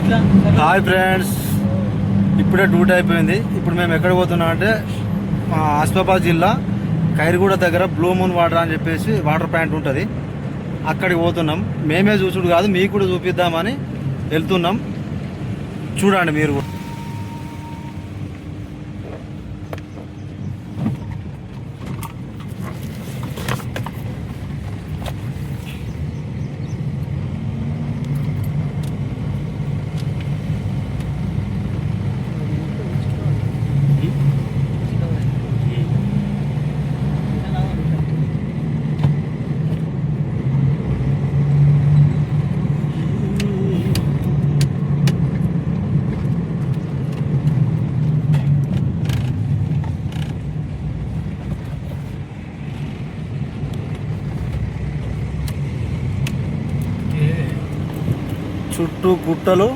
Hi friends, ఇప్పుడే duty అయిపోయింది. ఇప్పుడు మేము ఎక్కడికి పోతున్నాం అంటే ఆసిఫాబాద్ జిల్లా ఖైర్గూడ దగ్గర బ్లూ మూన్ వాటర్ అని చెప్పేసి వాటర్ ప్లాంట్ ఉంటుంది. అక్కడికి పోతున్నాం. మేమే చూసుడు కాదు, మీకు కూడా చూపిద్దామని వెళ్తున్నాం. చూడండి మీరు కూడా. చుట్టూ గుట్టలు,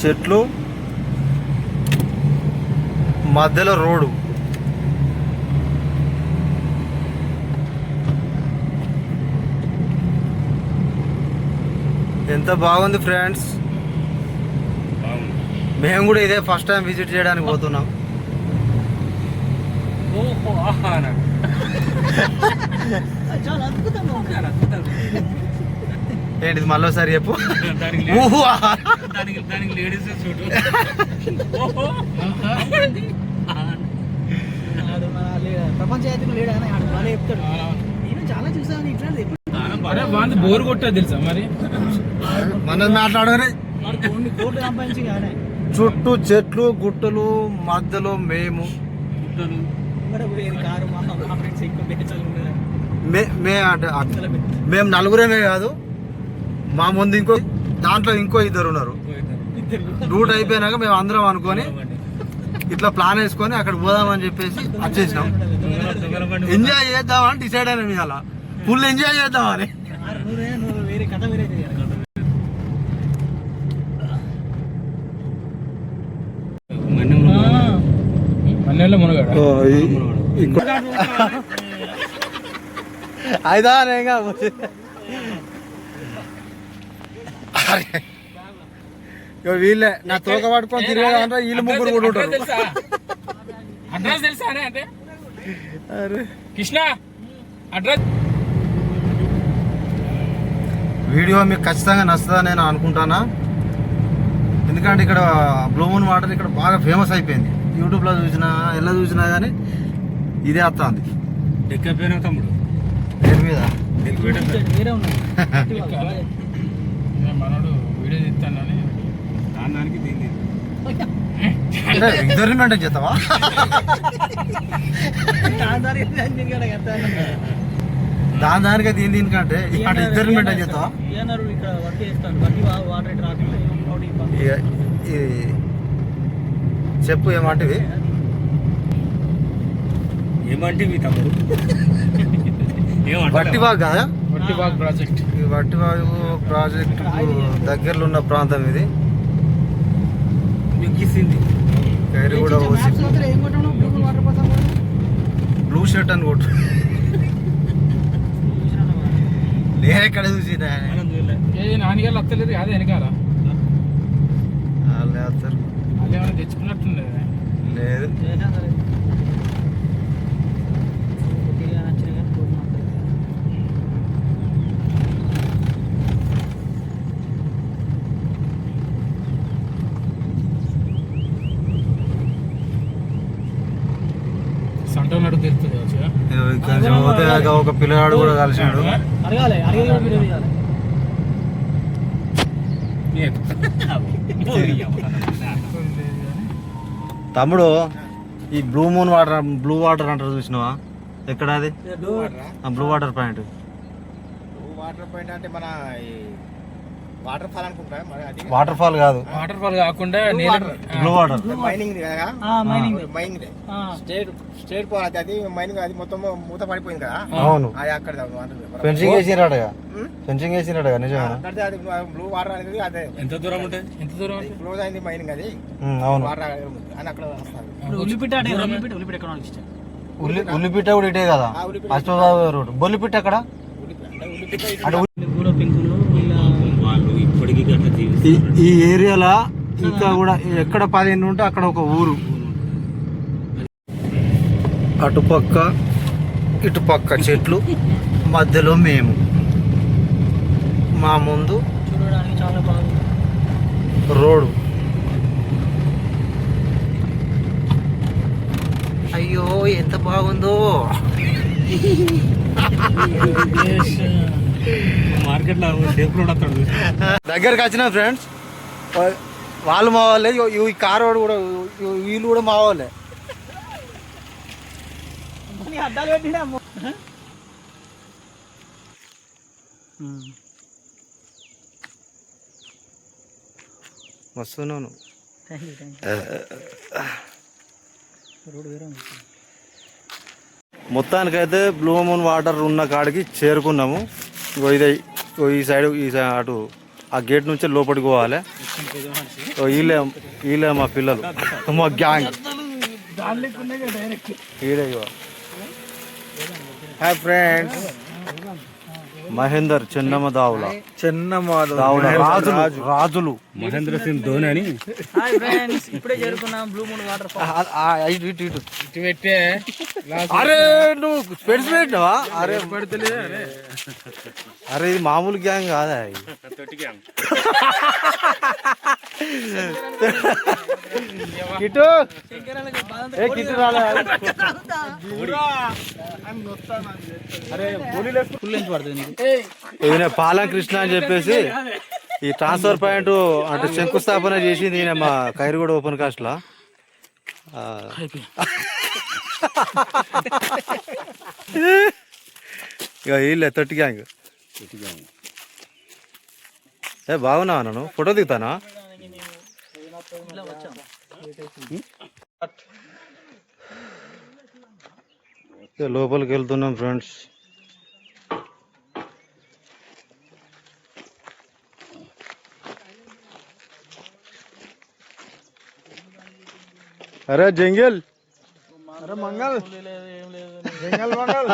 చెట్లు, మధ్యలో రోడ్డు. ఎంత బాగుంది ఫ్రెండ్స్. మేము కూడా ఇదే ఫస్ట్ టైం విజిట్ చేయడానికి పోతున్నాం. ఏంటిది మళ్ళీసారి చెప్పు. బోర్ కొట్టదు తెలుసా మరి. మనం మాట్లాడరే. చుట్టూ చెట్లు, గుట్టలు, మధ్యలో మేము. మేము నలుగురేమే కాదు, మా ముందు దాంట్లో ఇంకో ఇద్దరు ఉన్నారు. డ్యూటీ అయిపోయినాక మేము అందరం అనుకొని ఇట్లా ప్లాన్ వేసుకొని అక్కడ పోదామని చెప్పేసి వచ్చేసినాం. ఎంజాయ్ చేద్దామని డిసైడ్ అయినాం. ఇవాళ ఫుల్ ఎంజాయ్ చేద్దామని. అయిదా వీళ్ళే నా తోక పట్టుకొని తిరిగేదంటే వీళ్ళు ముగ్గురు కూడా ఉంటారు. వీడియో మీకు ఖచ్చితంగా నచ్చుతుందని నేను అనుకుంటానా. ఎందుకంటే ఇక్కడ బ్లూ మూన్ వాటర్ ఇక్కడ బాగా ఫేమస్ అయిపోయింది. యూట్యూబ్లో చూసినా ఎలా చూసినా కానీ ఇదే వస్తుంది. ఎక్కిపోయినా తమ్ముడు దేని మీద మనోడు వీడియో తీస్తానని దానికి దీన్ని ఇద్దరిని మెయింటైన్ చేస్తావా? దానికే దీనికంటే ఇక్కడ ఇద్దరిని మెయింటైన్ చేస్తావా? చెప్పు ఏమంటివి తమ్ముడు? వట్టివాగు కాదా? వట్టివాగు ప్రాజెక్ట్. వట్టివాగు ప్రాజెక్టు దగ్గరలో ఉన్న ప్రాంతం ఇది. ఖైర్గూడ బ్లూ షర్ట్ అని కొట్టు. నేను ఎక్కడ చూసి నాన్నగారు వస్తలేదు అదే వెనకాల వాళ్ళే వస్తారు. వాళ్ళు ఏమైనా తెచ్చుకున్నట్టుండే లేదు. ఒక పిల్లగాడు కూడా కలిసాడు. తమ్ముడు, ఈ blue moon water, blue water అంటారు చూసినావా? ఎక్కడ అది? Blue water point. Water point అంటే మన వాటర్ ఫాల్ అనుకుంటా. వాటర్ ఫాల్ కాదు, వాటర్ ఫాల్ కాకుండా blue water mining mining state పోవాలి. అది మైనింగ్ అది మొత్తం మూత పడిపోయింది కదా. అవును, అది అక్కడ ఫెన్సింగ్ వేసినాడుగా. ఫెన్సింగ్ వేసినాడుగా నిజంగా. అది బ్లూ వాటర్ అనేది అదే. ఎంత దూరం ఉంటుంది? ఎంత దూరం క్లోజ్ అయింది మైనింగ్ అది. అవును, వాటర్ అని అక్కడ వస్తారు. ఉల్లిపిట్ట కూడా ఇటే కదా. అశ్వబాబు రోడ్. బొల్లిపిట్ట ఎక్కడ? వాళ్ళు ఇప్పటికీ గట్లా జీవిస్తారు. ఈ ఏరియాలో ఇంకా కూడా ఎక్కడ 15 ఉంటే అక్కడ ఒక ఊరు. అటుపక్క ఇటుపక్క చెట్లు, మధ్యలో మేము. మా ముందు చూడడానికి చాలా బాగుంది రోడ్డు. అయ్యో ఎంత బాగుందో. మార్కెట్లో సేఫ్ రోడ్ వస్తాడు. దగ్గరకు వచ్చిన ఫ్రెండ్స్, వాళ్ళు మా వాళ్ళే. ఈ కార్ వాడు కూడా, వీళ్ళు కూడా మా వాళ్ళే. అద్దాలు పెట్టినా వస్తున్నాను. మొత్తానికైతే బ్లూ మూన్ వాటర్ ఉన్న కాడికి చేరుకున్నాము. ఈ సైడ్ అటు ఆ గేట్ నుంచి లోపలికి పోవాలి. వీళ్ళే మా పిల్లలు, మా గ్యాంగ్. ఈడే హాయ్ ఫ్రెండ్స్, మహేందర్ చెన్నమ్మ దావుల రాజులు మహేంద్ర సింగ్ ధోని అని. ఇప్పుడే చేరుకున్నాం బ్లూ మూన్ వాటర్ ఇటు పెట్టే. అరే నువ్వు స్పెడ్స్ పెట్టినావా? అరే అరే ఇది మామూలు గ్యాంగ్ కాదా? కిట్టు కిట్టు రాలే. ఈయన పాలం కృష్ణ అని చెప్పేసి ఈ ట్రాన్స్ఫర్ పాయింట్ అంటే శంకుస్థాపన చేసి ఈయన మా ఖైరుగూడ ఓపెన్ కాస్ట్ లా. ఇక వీళ్ళే తొట్టి గ్యాంగ్. ఏ బాగున్నావా? నన్ను ఫోటో దిగుతానా? లోపలికి వెళ్తున్నాం ఫ్రెండ్స్. అరే జంగల్, అరే మంగల్, జంగల్ మంగల్.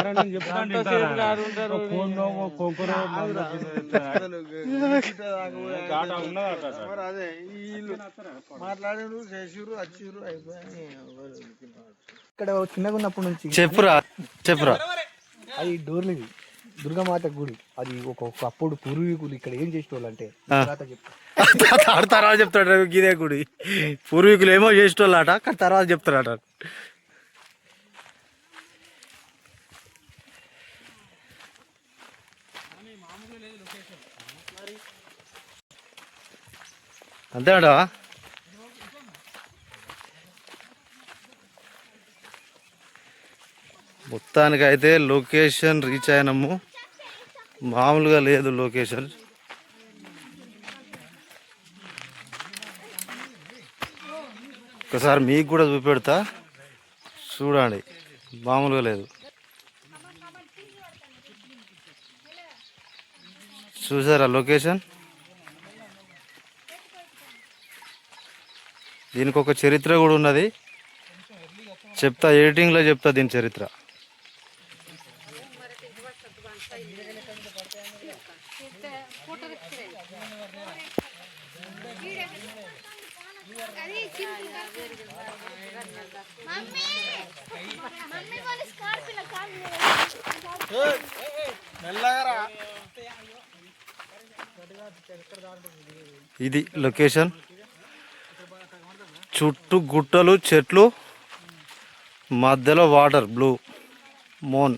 ఇక్కడ చిన్నగా ఉన్నప్పటి నుంచి చెప్పురా చెప్పురా. అది డోర్లు, దుర్గామాత గుడి. అది ఒకప్పుడు పూర్వీకులు ఇక్కడ ఏం చేసేవాళ్ళు అంటే తర్వాత చెప్తాడు. ఇదే గుడి పూర్వీకులు ఏమో చేసేటోళ్ళట, కానీ తర్వాత చెప్తాడట. అంతేనా? మొత్తానికైతే లొకేషన్ రీచ్ అయినాము. మామూలుగా లేదు లొకేషన్. ఒకసారి మీకు కూడా చూపెడతా, చూడండి. మామూలుగా లేదు. చూసారా లొకేషన్? దీనికి ఒక చరిత్ర కూడా ఉన్నది, చెప్తా. ఎడిటింగ్లో చెప్తా దీని చరిత్ర. ఇది లొకేషన్. చుట్టూ గుట్టలు, చెట్లు, మధ్యలో వాటర్, బ్లూ మూన్.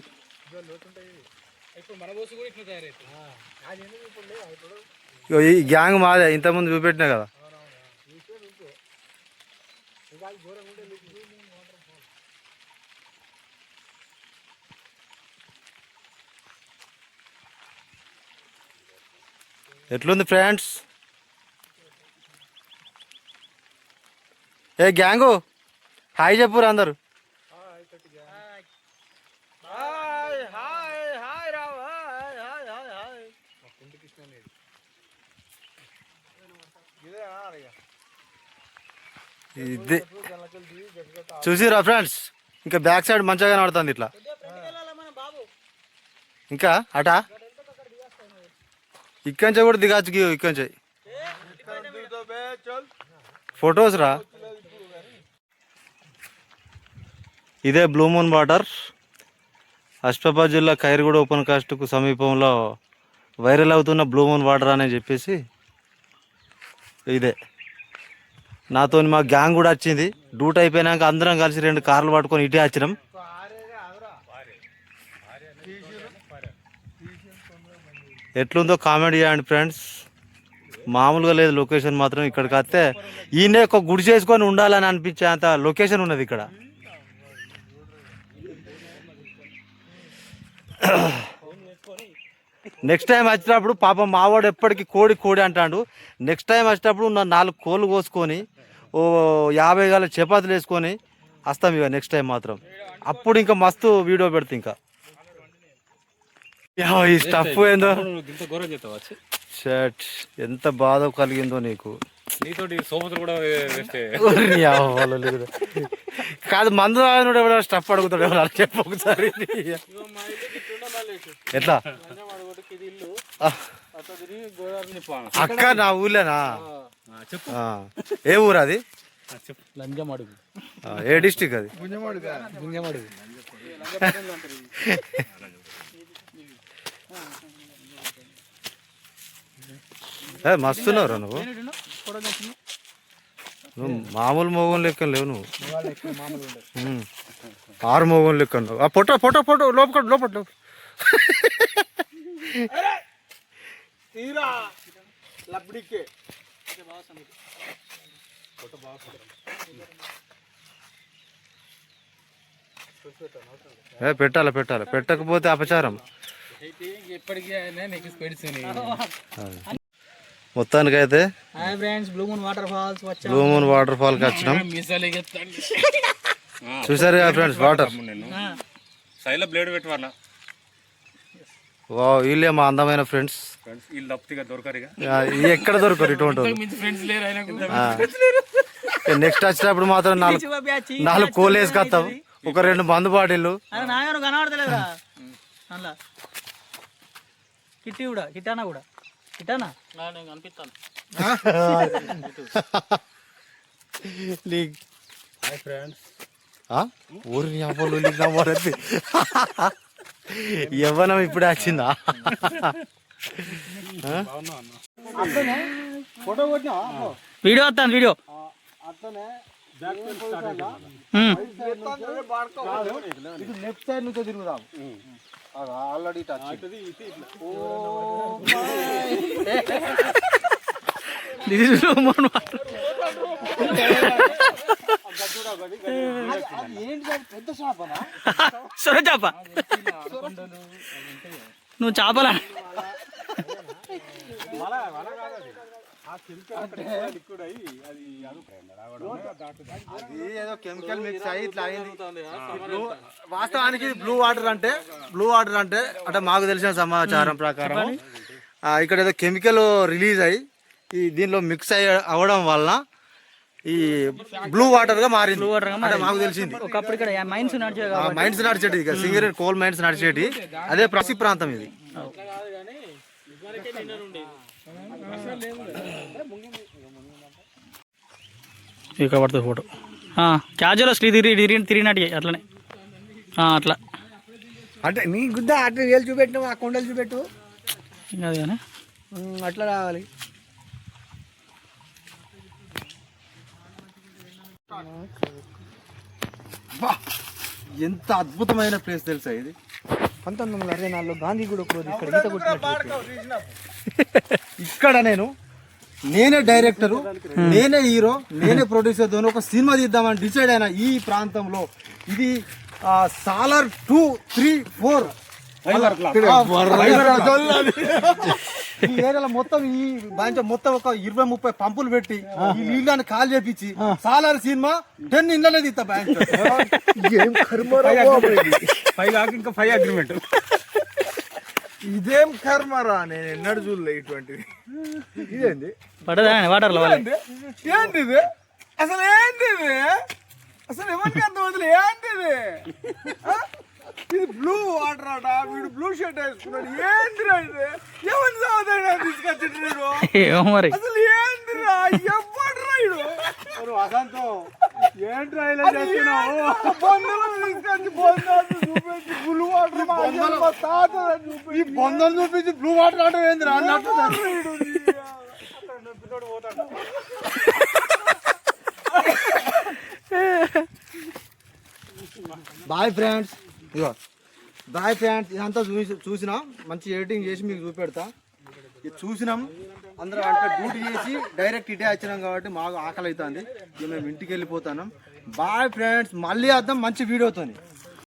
ఈ గ్యాంగ్ మాదే, ఇంతకుముందు చూపెట్టినా కదా. ఎట్లుంది ఫ్రెండ్స్? ఏ గ్యాంగు హాయ్ చెప్పురు అందరు. ఇది చూసిరా ఫ్రెండ్స్, ఇంకా బ్యాక్ సైడ్ మంచిగా కనబడుతుంది ఇట్లా. ఇంకా అటా ఇక్కడి కూడా దిగచ్చు. ఇక్కడి ఫొటోస్ రా. ఇదే బ్లూ మూన్ వాటర్, ఆసిఫాబాద్ జిల్లా ఖైర్గూడ ఓపెన్ కాస్ట్కు సమీపంలో వైరల్ అవుతున్న బ్లూ మూన్ వాటర్ అని చెప్పేసి ఇదే. నాతో మా గ్యాంగ్ కూడా వచ్చింది. డ్యూటీ అయిపోయినాక అందరం కలిసి 2 కార్లు పట్టుకొని ఇటే వచ్చినాం. ఎట్లుందో కామెంట్ చేయండి ఫ్రెండ్స్. మామూలుగా లేదు లొకేషన్ మాత్రం. ఇక్కడికి వస్తే ఈయనే ఒక గుడి చేసుకొని ఉండాలని అనిపించే అంత లొకేషన్ ఉన్నది ఇక్కడ. నెక్స్ట్ టైం వచ్చినప్పుడు పాపం మావాడు ఎప్పటికీ కోడి కోడి అంటాడు. నెక్స్ట్ టైం వచ్చినప్పుడు 4 కోళ్ళు కోసుకొని 50 గల చపాతీలు వేసుకొని వస్తాం ఇక నెక్స్ట్ టైం మాత్రం. అప్పుడు ఇంకా మస్తు వీడియో పెడతా. ఇంకా ఈ స్టఫ్ ఏందో షర్ట్ ఎంత బాధ కలిగిందో నీకు. కాదు మందు ఎవడో స్టఫ్ అడుగుతాడు ఎవరు చెప్పు ఒకసారి. ఎట్లా అక్క నా ఊర్లేనా? ఏ ఊరు అది? ఏ డిస్టిక్ అది? మస్తున్నావురా నువ్వు. మామూలు మోగం లెక్క లేవు నువ్వు. 6 మోగం లెక్క నువ్వు. ఫోటో ఫోటో ఫోటో లోపల లోపల పెట్టాలి పెట్టాలి. పెట్టకపోతే అపచారం. మొత్తానికైతే బ్లూ మూన్ వాటర్ ఫాల్ కి వచ్చినాం. చూసారు కదా ఫ్రెండ్స్ వాటర్. వీళ్ళే మా అందమైన ఫ్రెండ్స్. ఎక్కడ దొరకరు ఇటువంటి. నెక్స్ట్ వచ్చినప్పుడు మాత్రం 4 కోళ్ళు వేసుకొస్తాం. ఒక 2 మందు బాటిల్లు. కిట్టి కూడా కిటానా కూడా కిటానా కనిపిస్తాను. ఊరి యవ్వనం ఇప్పుడే వచ్చిందా? వీడియో వస్తాను వీడియో. లెఫ్ట్ సైడ్ నుంచి తిరుగుదాం. ఆల్రెడీ సొర చేప. నువ్వు చేపలా? ఏదో కెమికల్ మిక్స్ అయ్యి ఇట్లా అయింది. వాస్తవానికి బ్లూ వాటర్ అంటే అంటే మాకు తెలిసిన సమాచారం ప్రకారం ఇక్కడ ఏదో కెమికల్ రిలీజ్ అయ్యి ఈ దీనిలో మిక్స్ అవ్వడం వలన ఈ బ్లూ వాటర్ గా మారింది. అంటే మాకు తెలిసింది. ఒకప్పుడు ఇక్కడ మైన్స్ నడిచేటి, ఇక సింగరేట్ కోల్ మైన్స్ నడిచేటి అదే ప్రసి ప్రాంతం ఇది. ఇక పడుతుంది ఫోటో. క్యాజువల్ తిరిగినట్టు అట్లనే అట్లా. అంటే నీ గుద్ద అట్లా వేలు చూపెట్టినావు, ఆ కొండలు చూపెట్టు. అది కానీ అట్లా రావాలి. ఎంత అద్భుతమైన ప్లేస్ తెలుసా ఇది. 1964లో గాంధీ కూడా ఇక్కడ ఈత కొట్టినట్టు. ఇక్కడ నేనే డైరెక్టరు, నేనే హీరో, నేనే ప్రొడ్యూసర్. తో ఒక సినిమా తీద్దామని డిసైడ్ అయినా ఈ ప్రాంతంలో. ఇది సాలర్ 2, 3, 4 ఈ ఏరియాలో మొత్తం ఈ బాంచ మొత్తం ఒక 20-30 పంపులు పెట్టి ఈ నీళ్ళని కాల్ చేపించి సాలార్ సినిమా 10 ఇళ్ళనే తీస్తా బ్యాంక్. ఇంకా 5 అగ్రిమెంట్. ఇదేం కర్మరా, నేను ఎన్నడూ చూడలే ఇటువంటిది. ఇదేంది పడదా వాటర్ లో? ఏంటిది అసలు? ఏంటిది అసలు? ఎవరికి అంత వదిలే ఏంటిది? ఇది బ్లూ వాటర్ అట, వీడు బ్లూ షర్ట్ వేసుకున్నాడు. ఏందిరా ఇది? ఎవరిని సాగుతాడు తీసుకొచ్చిండు? ఏమో మరి అసలు ఏందిరా? ఎవడ్రా వీడు? అసంతో ఏంట్రా ఇలా చేస్తున్నావు? బొందలు తీసుకొచ్చి బొందలు చూపించి బ్లూ వాటర్ మా తాత ఈ బొందలు చూపించి బ్లూ వాటర్ ఆటో ఏందిరా అన్నట్టు. బాయ్ ఫ్రెండ్స్, ఇగో బాయ్ ఫ్రెండ్స్. ఇదంతా చూసినా మంచి ఎడిటింగ్ చేసి మీకు చూపెడతా. ఇది చూసినాం అందరం అంటే డ్యూటీ చేసి డైరెక్ట్ ఇటే వచ్చినాం కాబట్టి మాకు ఆకలి అవుతుంది. ఇక మేము ఇంటికి వెళ్ళిపోతాం. బాయ్ ఫ్రెండ్స్, మళ్ళీ వద్దాం మంచి వీడియోతోని.